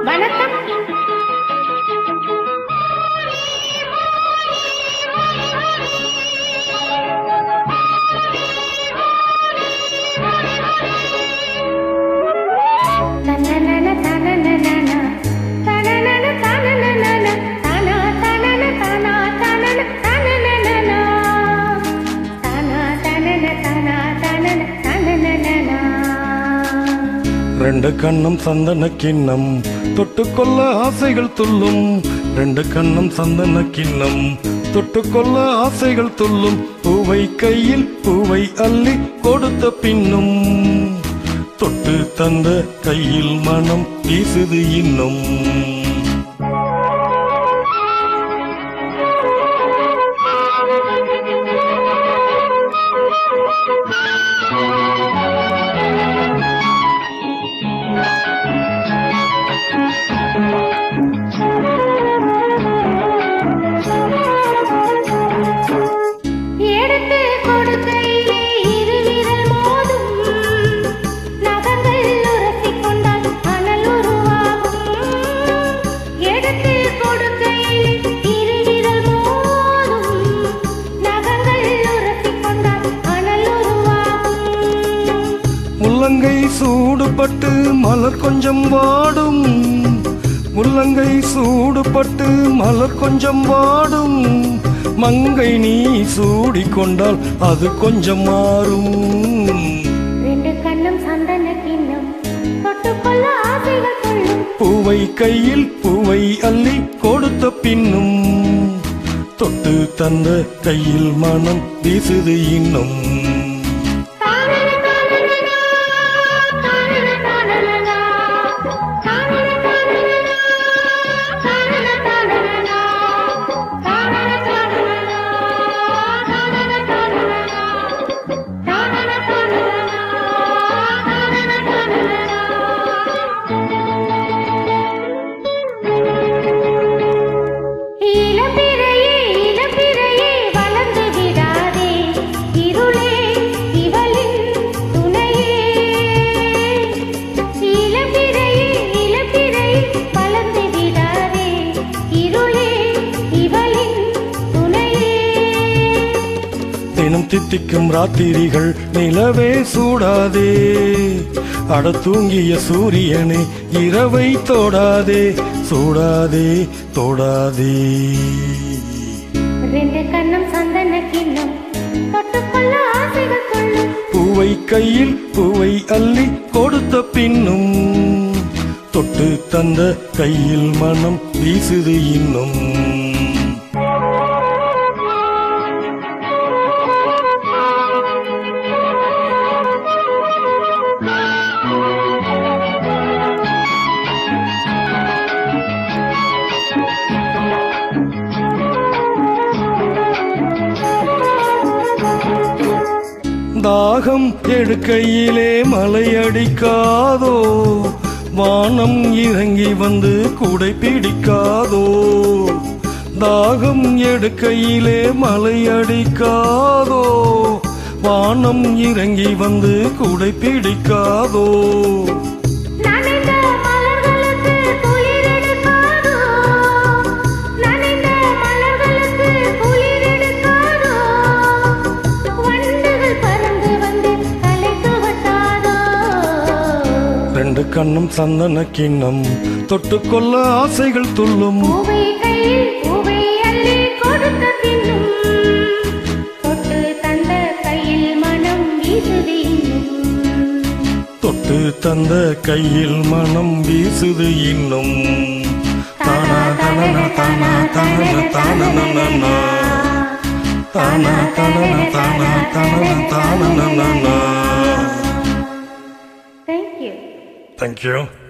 வணக்கம். ரெண்டு கண்ணம் சந்தன கிண்ணம் தொட்டுக்கொள்ள ஆசைகள் துள்ளும். ரெண்டு கண்ணம் சந்தன கிண்ணம் தொட்டுக்கொள்ள ஆசைகள் துள்ளும். பூவை கையில் பூவை அள்ளி கொடுத்த பின்னும் தொட்டு தந்த கையில் மனம் வீசுது இன்னும். முள்ளங்கை சூடுபட்டு மலர் கொஞ்சம் வாடும். முள்ளங்கை சூடுபட்டு மலர் கொஞ்சம் வாடும். மங்கை நீ சூடிக்கொண்டால் அது கொஞ்சம் மாறும். ரெண்டு கண்ணம் சந்தன கிண்ணம் தொட்டுக்கொள்ள ஆசைகள் கொள்ளும். பூவை கையில் பூவை அள்ளி கொடுத்த பின்னும் தொட்டு தந்த கையில் மனம் வீசுது இன்னும். தினம் தித்திக்கும் ராத்திரிகள் நிலவே சூடாதே. அட தூங்கிய சூரியனே இரவை தோடாதே. சூடாதே தோடாதே. ரெண்டு கண்ணம் சந்தன கிண்ணம் தொட்டுக்கொள்ள ஆசைகள் கொள்ளும். பூவை கையில் பூவை அள்ளி கொடுத்த பின்னும் தொட்டு தந்த கையில் மனம் வீசுது இன்னும். தாகம் எடுக்கையிலே மலை அடிக்காதோ. வானம் இறங்கி வந்து கூடை பிடிக்காதோ. தாகம் எடுக்கையிலே மலை அடிக்காதோ. வானம் இறங்கி வந்து கூடை பிடிக்காதோ. ரெண்டு கண்ணும் சந்தன கிண்ணம் தொட்டுக்கொள்ள ஆசைகள் துள்ளும். பூவை கையில் பூவை அள்ளி கொடுத்த பின்னும் தொட்டு தந்த கையில் மனம் வீசுது இன்னும். தொட்டு தந்த கையில் மனம் வீசுது இன்னும். தானா தனன தானா தனன தானனன தானா தனன தானா தனன தானனன. Thank you. Thank you.